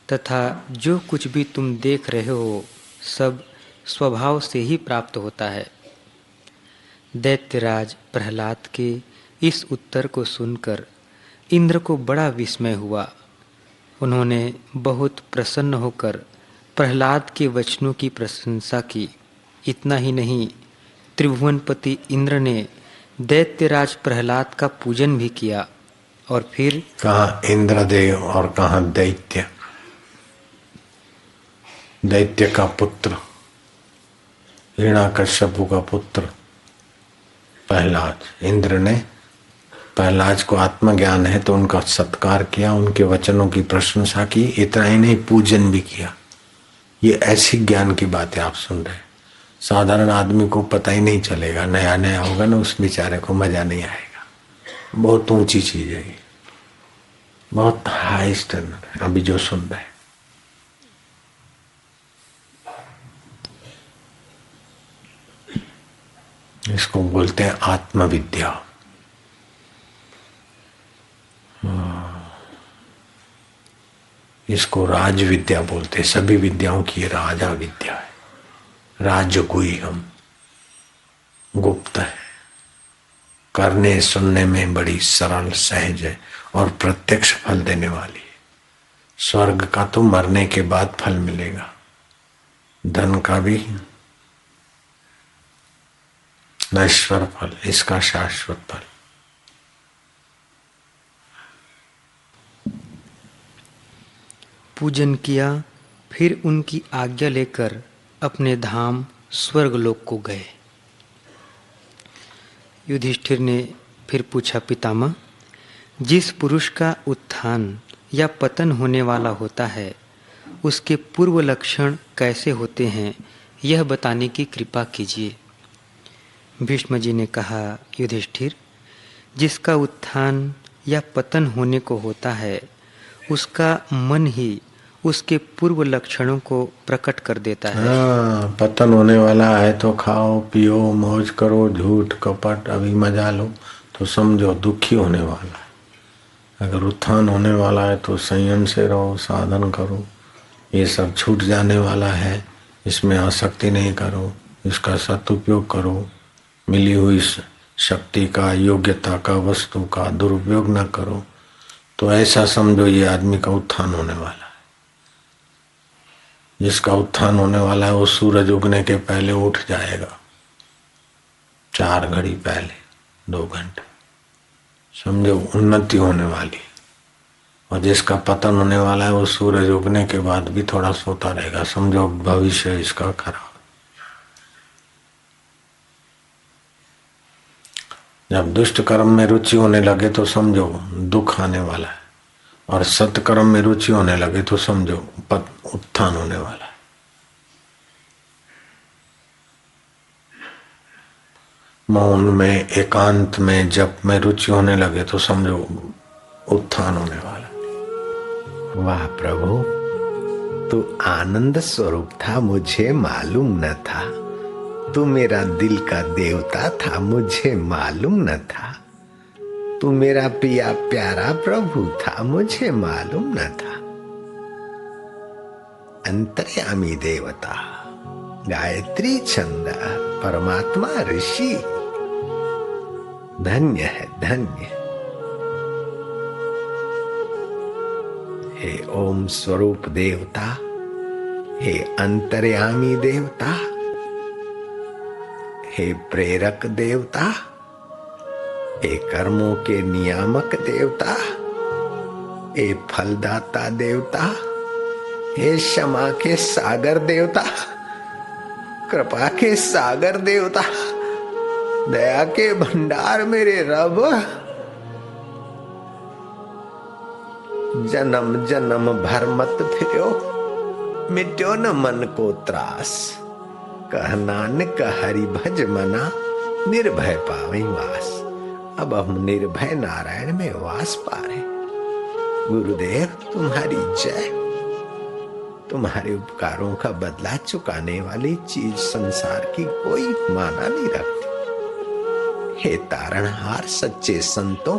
तथा जो कुछ भी तुम देख रहे हो सब स्वभाव से ही प्राप्त होता है। दैत्यराज प्रहलाद के इस उत्तर को सुनकर इंद्र को बड़ा विस्मय हुआ। उन्होंने बहुत प्रसन्न होकर प्रहलाद के वचनों की प्रशंसा की। इतना ही नहीं, त्रिभुवनपति इंद्र ने दैत्यराज प्रहलाद का पूजन भी किया और फिर कहाँ इंद्रदेव और कहाँ दैत्य। दैत्य का पुत्र, हिरण्याकश्यपु का पुत्र प्रहलाद। इंद्र ने प्रहलाद को आत्मज्ञान है तो उनका सत्कार किया, उनके वचनों की प्रशंसा की। इतना ही नहीं, पूजन भी किया। ये ऐसी ज्ञान की बातें आप सुन रहे हैं, साधारण आदमी को पता ही नहीं चलेगा। नया नया होगा ना, उस बेचारे को मजा नहीं आएगा। बहुत ऊंची चीज है ये, बहुत हाई स्टैंडर्ड है अभी जो सुन रहे हैं। इसको बोलते हैं आत्मविद्या। इसको राज विद्या बोलते हैं। सभी विद्याओं की ये राजा विद्या है। राजगुह्यम, गुप्त है, करने सुनने में बड़ी सरल सहज है और प्रत्यक्ष फल देने वाली है। स्वर्ग का तो मरने के बाद फल मिलेगा, धन का भी नश्वर फल, इसका शाश्वत फल। पूजन किया, फिर उनकी आज्ञा लेकर अपने धाम स्वर्गलोक को गए। युधिष्ठिर ने फिर पूछा, पितामह, जिस पुरुष का उत्थान या पतन होने वाला होता है उसके पूर्व लक्षण कैसे होते हैं, यह बताने की कृपा कीजिए। भीष्म जी ने कहा, युधिष्ठिर, जिसका उत्थान या पतन होने को होता है उसका मन ही उसके पूर्व लक्षणों को प्रकट कर देता है। हाँ, पतन होने वाला है तो खाओ पियो मौज करो, झूठ कपट अभी मजा लो, तो समझो दुखी होने वाला है। अगर उत्थान होने वाला है तो संयम से रहो, साधन करो। ये सब छूट जाने वाला है, इसमें आसक्ति नहीं करो, इसका सदुपयोग करो। मिली हुई शक्ति का, योग्यता का, वस्तु का दुरुपयोग न करो। तो ऐसा समझो ये आदमी का उत्थान होने वाला है। जिसका उत्थान होने वाला है वो सूरज उगने के पहले उठ जाएगा, 4 घड़ी पहले, 2 घंटे, समझो उन्नति होने वाली। और जिसका पतन होने वाला है वो सूरज उगने के बाद भी थोड़ा सोता रहेगा, समझो भविष्य इसका खराब। जब दुष्ट कर्म में रुचि होने लगे तो समझो दुख आने वाला है, और सत्कर्म में रुचि होने लगे तो समझो उत्थान होने वाला है। मौन में, एकांत में, जप में रुचि होने लगे तो समझो उत्थान होने वाला है। वाह प्रभु, तू आनंद स्वरूप था, मुझे मालूम न था। तू मेरा दिल का देवता था, मुझे मालूम न था। तू मेरा पिया प्यारा प्रभु था, मुझे मालूम न था। अंतर्यामी देवता, गायत्री छंद, परमात्मा ऋषि, धन्य है धन्य। हे ओम स्वरूप देवता, हे अंतर्यामी देवता, हे प्रेरक देवता, हे कर्मों के नियामक देवता, हे फलदाता देवता, हे क्षमा के सागर देवता, कृपा के सागर देवता, दया के भंडार मेरे रब। जन्म जन्म भर मत फिरो, मिट्यो न मन को त्रास। कह नानक हरि भज मना, निर्भय पावे वास। अब हम निर्भय नारायण में वास पा रहे। गुरुदेव तुम्हारी जय। तुम्हारे उपकारों का बदला चुकाने वाली चीज संसार की कोई माना नहीं रखती। हे तारणहार सच्चे संतों,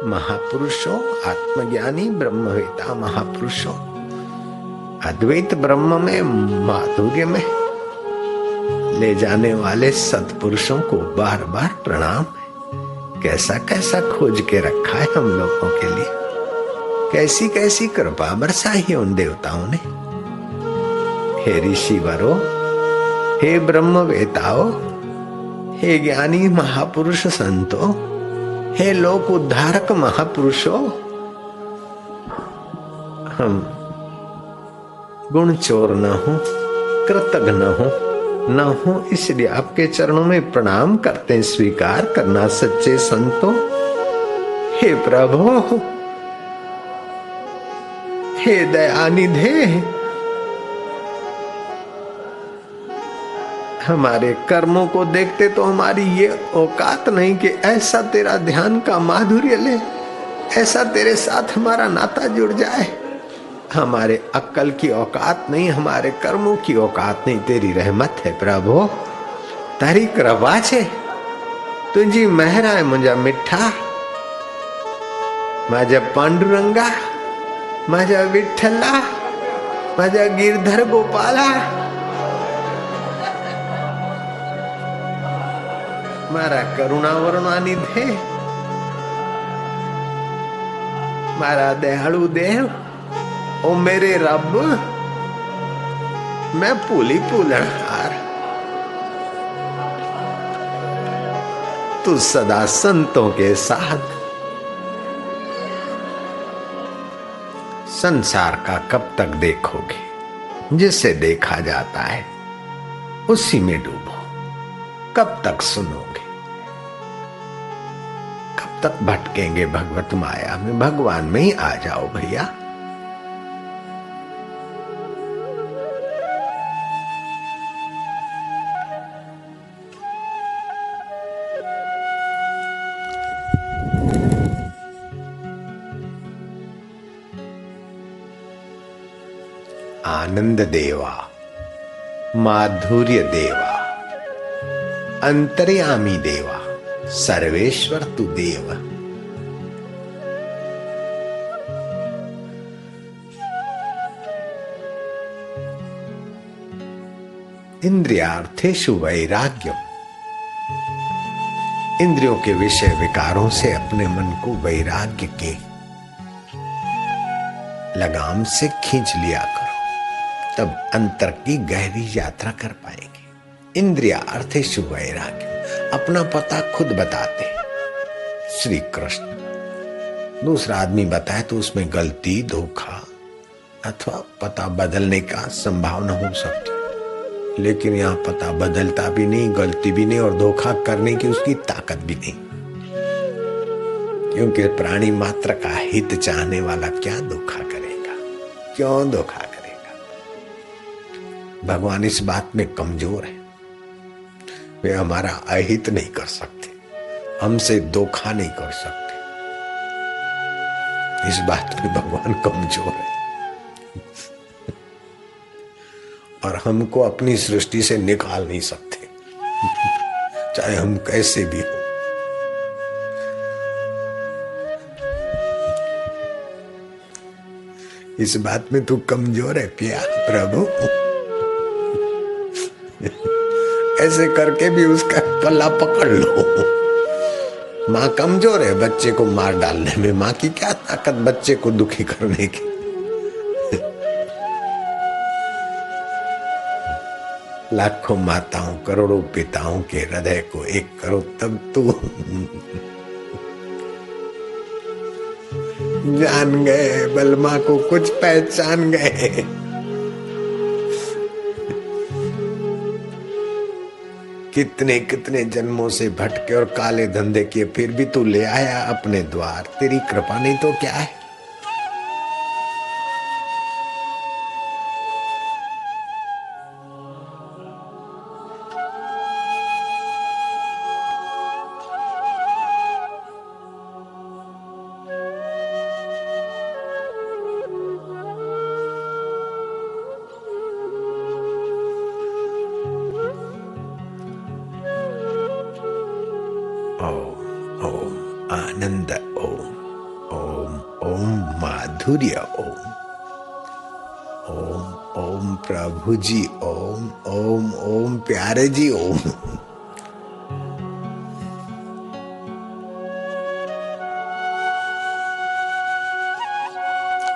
महापुरुषों, आत्मज्ञानी ब्रह्मवेता महापुरुषों, अद्वैत ब्रह्म में माधुर्य में ले जाने वाले सत्पुरुषों को बार बार प्रणाम। कैसा कैसा खोज के रखा है हम लोगों के लिए, कैसी कैसी कृपा बरसाई है उन देवताओं ने। हे ऋषिवरो, हे ब्रह्मवेताओ, हे ज्ञानी महापुरुष संतो, हे लोक उद्धारक महापुरुषों, हम गुण चोर न हो, कृतज्ञ न हो, इसलिए आपके चरणों में प्रणाम करते हैं। स्वीकार करना सच्चे संतों। हे प्रभु, हे दयानिधे, हमारे कर्मों को देखते तो हमारी ये औकात नहीं कि ऐसा तेरा ध्यान का माधुर्य ले, ऐसा तेरे साथ हमारा नाता जुड़ जाए। हमारे अक्ल की औकात नहीं, हमारे कर्मों की औकात नहीं, तेरी रहमत है प्रभु, तारी कृपा छे, तुझी मेहर है। मुझा मिठा, माझा पांडुरंगा, माझा विठ्ठला, माझा गिरधर गोपाला, मारा करुणा निधे, मारा दयालु देव, ओ मेरे रब, मैं पूली पूलनहार, तू सदा संतों के साथ। संसार का कब तक देखोगे? जिसे देखा जाता है उसी में डूबो। कब तक सुनोगे? कब तक भटकेंगे भगवत माया में? भगवान में ही आ जाओ भैया। आनंद देवा, माधुर्य देवा, अंतर्यामी देवा, सर्वेश्वर तू देव। इंद्रियार्थेषु वैराग्यम, इंद्रियों के विषय विकारों से अपने मन को वैराग्य के लगाम से खींच लिया करो, तब अंतर की गहरी यात्रा कर पाएंगे। इंद्रिया अर्थेषु वैराग्य, अपना पता खुद बताते श्री कृष्ण। दूसरा आदमी बताए तो उसमें गलती, धोखा अथवा पता बदलने का संभावना हो सकती, लेकिन यहाँ पता बदलता भी नहीं, गलती भी नहीं और धोखा करने की उसकी ताकत भी नहीं, क्योंकि प्राणी मात्र का हित चाहने वाला क्या धोखा करेगा, क्यों धोखा करेगा। भगवान इस बात में कमजोर है, वे हमारा अहित नहीं कर सकते, हमसे धोखा नहीं कर सकते, इस बात में भगवान कमजोर है। और हमको अपनी सृष्टि से निकाल नहीं सकते, चाहे हम कैसे भी हो। इस बात में तू कमजोर है पिया प्रभु। ऐसे करके भी उसका पल्ला पकड़ लो। माँ कमजोर है बच्चे को मार डालने में, माँ की क्या ताकत बच्चे को दुखी करने की। लाखों माताओं करोड़ों पिताओं के हृदय को एक करो तब तू जान गए, बलमा को कुछ पहचान गए। कितने कितने जन्मों से भटके और काले धंधे किए, फिर भी तू ले आया अपने द्वार, तेरी कृपा नहीं तो क्या है। ओम ओम आनंद, ओम ओम ओम माधुर्य, ओम ओम ओम प्रभु जी, ओम ओम ओम प्यारे जी, ओम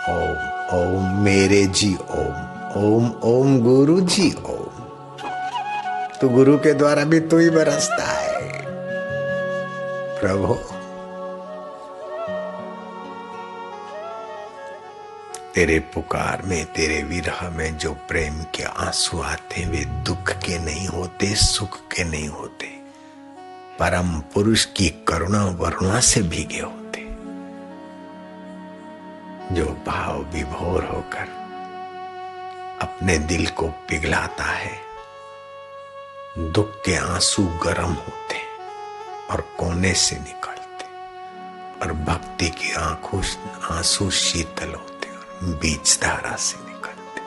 ओम ओम मेरे जी, ओम ओम ओम गुरु जी, ओम। तो गुरु के द्वारा भी तू ही बरसता है प्रभु। तेरे पुकार में, तेरे विरह में जो प्रेम के आंसू आते, वे दुख के नहीं होते, सुख के नहीं होते, परम पुरुष की करुणा वरुणा से भीगे होते। जो भाव विभोर होकर अपने दिल को पिघलाता है, दुख के आंसू गर्म होते और कोने से निकलते, और भक्ति की आंसू शीतल होते और बीज धारा से निकलते।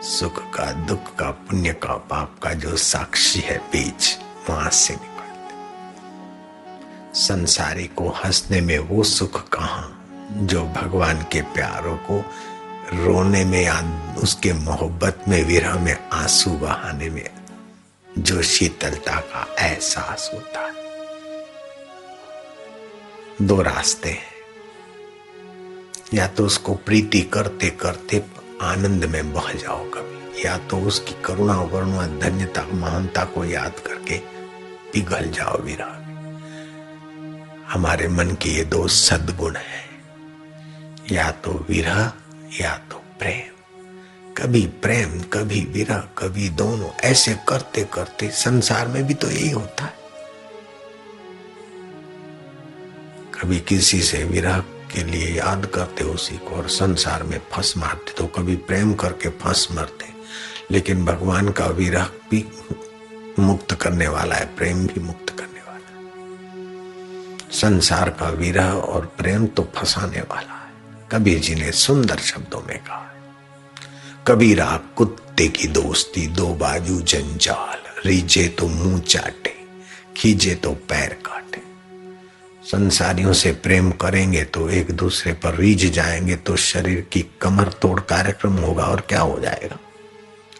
सुख का, दुख का, पुण्य का, पाप का जो साक्षी है बीज, वहां से निकलते। संसारी को हंसने में वो सुख कहां जो भगवान के प्यारों को रोने में या उसके मोहब्बत में, विरह में आंसू बहाने में जो शीतलता का एहसास होता है। दो रास्ते हैं, या तो उसको प्रीति करते करते आनंद में बह जाओ कभी, या तो उसकी करुणा वरुणा धन्यता महानता को याद करके पिघल जाओ विरह में। हमारे मन के ये दो सद्गुण हैं, या तो विरह या तो प्रेम। कभी प्रेम, कभी विरह, कभी दोनों, ऐसे करते करते संसार में भी तो यही होता है। कभी किसी से विरह के लिए याद करते उसी को और संसार में फंस मारते, तो कभी प्रेम करके फंस मरते। लेकिन भगवान का विरह भी मुक्त करने वाला है, प्रेम भी मुक्त करने वाला है। संसार का विरह और प्रेम तो फंसाने वाला है। कबीर जी ने सुंदर शब्दों में कहा, कबीरा कुत्ते की दोस्ती दो बाजू जंजाल, रीझे तो मुंह चाटे, खींचे तो पैर काटे। संसारियों से प्रेम करेंगे तो एक दूसरे पर रीझ जाएंगे तो शरीर की कमर तोड़ कार्यक्रम होगा, और क्या हो जाएगा,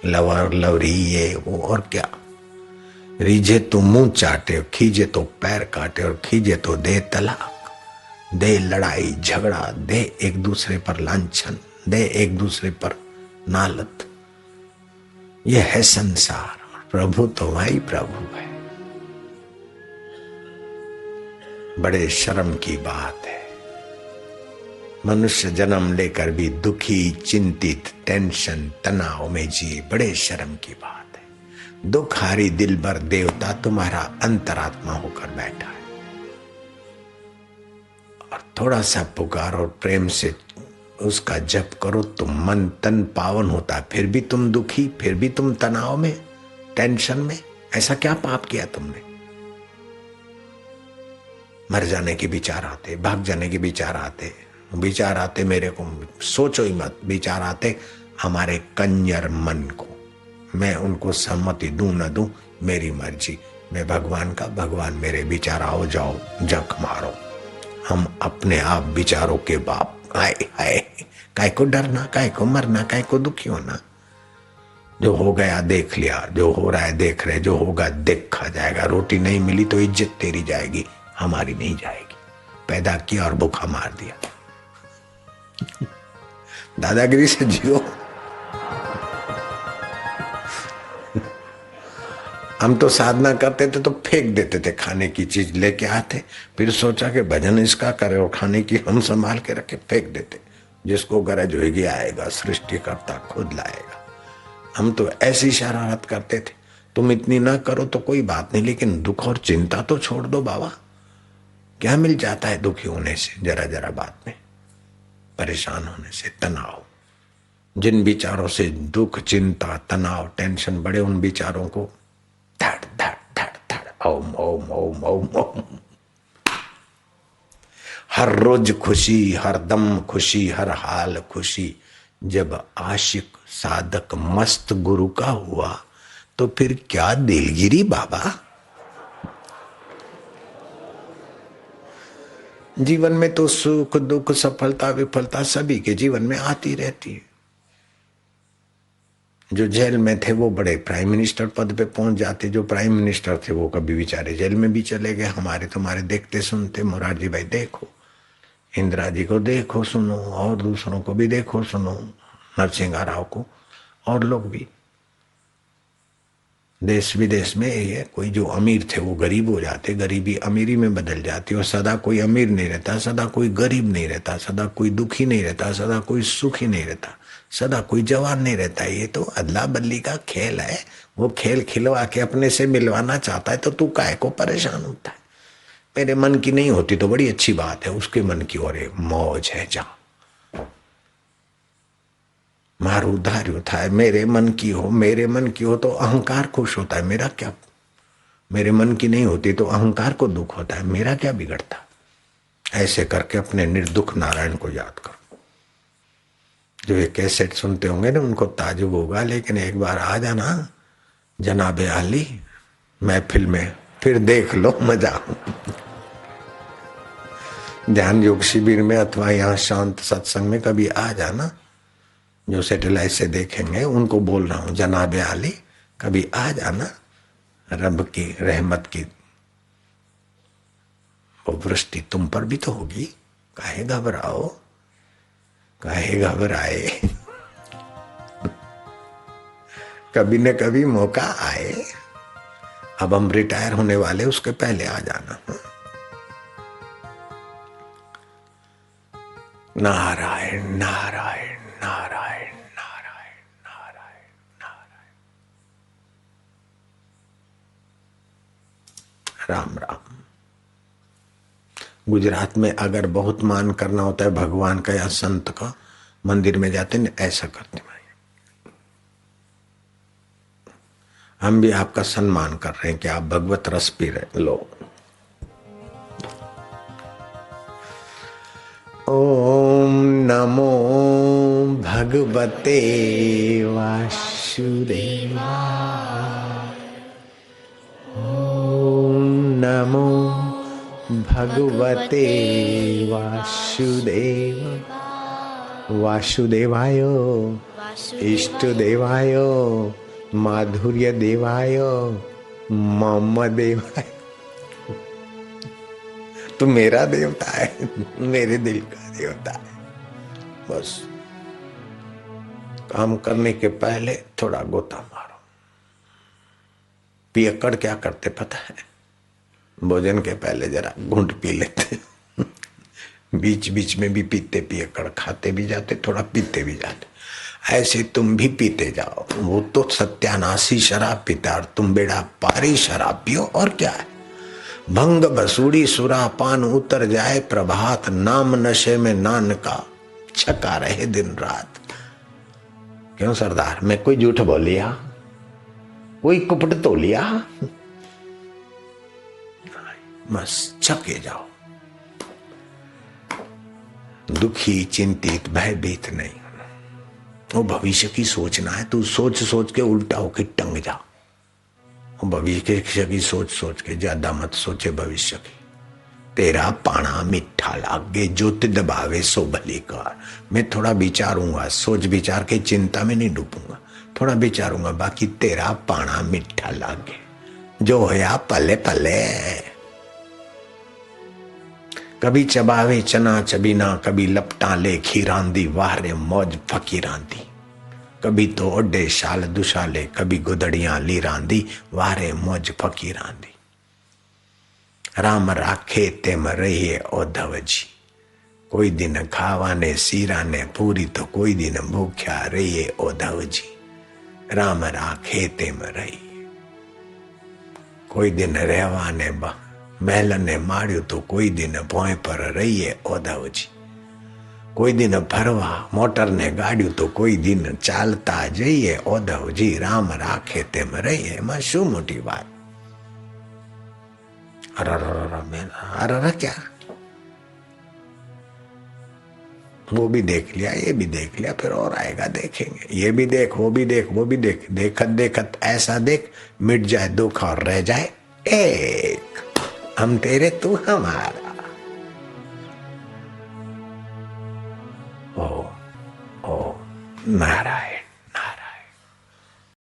लवर लवरी ये वो, और क्या। रीझे तो मुंह चाटे, खींचे तो पैर काटे, और खींचे तो दे तलाक, दे लड़ाई झगड़ा, दे एक दूसरे पर लांछन, दे एक दूसरे पर नालत। यह है संसार। प्रभु तो वही प्रभु है। बड़े शर्म की बात है। मनुष्य जन्म लेकर भी दुखी, चिंतित, टेंशन, तनाव में जिए, बड़े शर्म की बात है। दुखारी दिलबर देवता तुम्हारा अंतरात्मा होकर बैठा है, और थोड़ा सा पुकार और प्रेम से उसका जप करो तो मन तन पावन होता है। फिर भी तुम दुखी, फिर भी तुम तनाव में, टेंशन में। ऐसा क्या पाप किया तुमने? मर जाने के विचार आते, भाग जाने के विचार आते, विचार आते मेरे को, सोचो ही मत, विचार आते हमारे कंजर मन को। मैं उनको सम्मति दूं न दूं मेरी मर्जी, मैं भगवान का, भगवान मेरे विचार आओ जाओ जख मारो। हम अपने आप विचारों के बाप। हाय हाय, काय को डरना, काय को मरना, काय को दुखी होना। जो हो गया देख लिया, जो हो रहा है देख रहे, जो होगा देखा जाएगा। रोटी नहीं मिली तो इज्जत तेरी जाएगी, हमारी नहीं जाएगी। पैदा किया और भूखा मार दिया। दादागिरी से जियो। हम तो साधना करते थे तो फेंक देते थे, खाने की चीज लेके आते, फिर सोचा कि भजन इसका करे और खाने की हम संभाल के रखे, फेंक देते। जिसको गरज होगी आएगा, सृष्टिकर्ता खुद लाएगा। हम तो ऐसी शरारत करते थे। तुम इतनी ना करो तो कोई बात नहीं, लेकिन दुख और चिंता तो छोड़ दो बाबा। क्या मिल जाता है दुखी होने से? जरा जरा बात में परेशान होने से, तनाव। जिन विचारों से दुख, चिंता, तनाव, टेंशन बढ़े, उन विचारों को धड़ धड़ धड़ धड़ ओम ओम ओम ओम ओम। हर रोज खुशी, हर दम खुशी, हर हाल खुशी। जब आशिक साधक मस्त गुरु का हुआ तो फिर क्या दिलगिरी बाबा। जीवन में तो सुख दुख, सफलता विफलता सभी के जीवन में आती रहती है। जो जेल में थे वो बड़े प्राइम मिनिस्टर पद पे पहुंच जाते, जो प्राइम मिनिस्टर थे वो कभी बेचारे जेल में भी चले गए। हमारे तुम्हारे देखते सुनते, मोरारजी भाई देखो, इंदिरा जी को देखो सुनो, और दूसरों को भी देखो सुनो, नरसिंह राव को, और लोग भी। देश विदेश में ये है, कोई जो अमीर थे वो गरीब हो जाते, गरीबी अमीरी में बदल जाती, और सदा कोई अमीर नहीं रहता, सदा कोई गरीब नहीं रहता, सदा कोई दुखी नहीं रहता, सदा कोई सुखी नहीं रहता, सदा कोई जवान नहीं रहता। ये तो अदला बदली का खेल है। वो खेल खिलवा के अपने से मिलवाना चाहता है तो तू काहे को परेशान होता है? मेरे मन की नहीं होती तो बड़ी अच्छी बात है, उसके मन की और मौज है। जा मारू धार्यो था, मेरे मन की हो, मेरे मन की हो तो अहंकार खुश होता है, मेरा क्या? मेरे मन की नहीं होती तो अहंकार को दुख होता है, मेरा क्या बिगड़ता? ऐसे करके अपने निर्दुख नारायण को याद करो। जो ये कैसेट सुनते होंगे ना उनको ताजुब होगा, लेकिन एक बार आ जाना जनाबे आली महफिल में, फिर देख लो मजा। ध्यान योग शिविर में अथवा यहाँ शांत सत्संग में कभी आ जाना। जो सैटेलाइट से देखेंगे उनको बोल रहा हूं, जनाबे आली कभी आ जाना। रब की रहमत की वो वृष्टि तुम पर भी तो होगी। काहे घबराओ, काहे घबराए। कभी न कभी मौका आए। अब हम रिटायर होने वाले, उसके पहले आ जाना। नारायण नारायण नारायण नारायण नारायण नारायण। राम राम। गुजरात में अगर बहुत मान करना होता है भगवान का या संत का, मंदिर में जाते हैं ऐसा करते हैं। हम भी आपका सम्मान कर रहे हैं कि आप भगवत रस पी रहे। लो ओम नमो भगवते वासुदेवाय। ओम नमो भगवते वासुदेव वासुदेवाय इष्ट देवाय माधुर्य देवाय मम देवाय। तू मेरा देवता है, मेरे दिल का देवता है। बस काम करने के पहले थोड़ा गोता मारो। पियक्कड़ क्या करते पता है? भोजन के पहले जरा घूंट पी लेते, बीच बीच में भी पीते, पियकड़ खाते भी जाते, थोड़ा पीते भी जाते। ऐसे तुम भी पीते जाओ। वो तो सत्यानाशी शराब पीता और तुम बेड़ा पारी शराब पियो, और क्या है। भंग बसूड़ी सुरा पान उतर जाए प्रभात, नाम नशे में नान का छका रहे दिन रात। क्यों सरदार, मैं कोई झूठ बोल लिया, कोई कुपट तो लिया? बस छके जाओ, दुखी चिंतित भयभीत नहीं। वो भविष्य की सोचना है, तू सोच सोच के उल्टा होके टंग जा। वो भविष्य की सोच सोच के ज्यादा मत सोचे भविष्य की। तेरा पाना मिठा लागे ज्योति दबावे सो भली कार। मैं थोड़ा विचारूंगा, सोच विचार के चिंता में नहीं डूबूंगा, थोड़ा विचारूंगा, बाकी तेरा पाना मिठा लागे जो होया पले पले। कभी चबावे चना चबीना, कभी लपटा ले खीरांदी, वारे मौज फकीरांदी। कभी तो ओडे शाल दुशाले, कभी गुदड़ियां लीरांदी, वारे मौज फकीरांदी। राम राखे तेम रहिए ओधव जी, कोई दिन खावा ने सीरा ने पूरी, तो कोई दिन भूख्या रहिए ओधव जी। राम राखे तेम रहिए, कोई दिन रहवा ने महल ने मार्यो, तो कोई दिन भोय पर रहिए ओधव जी। कोई दिन फरवा मोटर ने गाड़્યું, तो कोई दिन चालता जइए ओधव जी। राम राखे तेम रहिए, में शू मोटी बात। अरे क्या, वो भी देख लिया, ये भी देख लिया, फिर और आएगा देखेंगे। ये भी देख, वो भी देख, वो भी देख, देखत देखत ऐसा देख मिट जाए दुख और रह जाए एक। हम तेरे तू हमारा। ओ नारायण।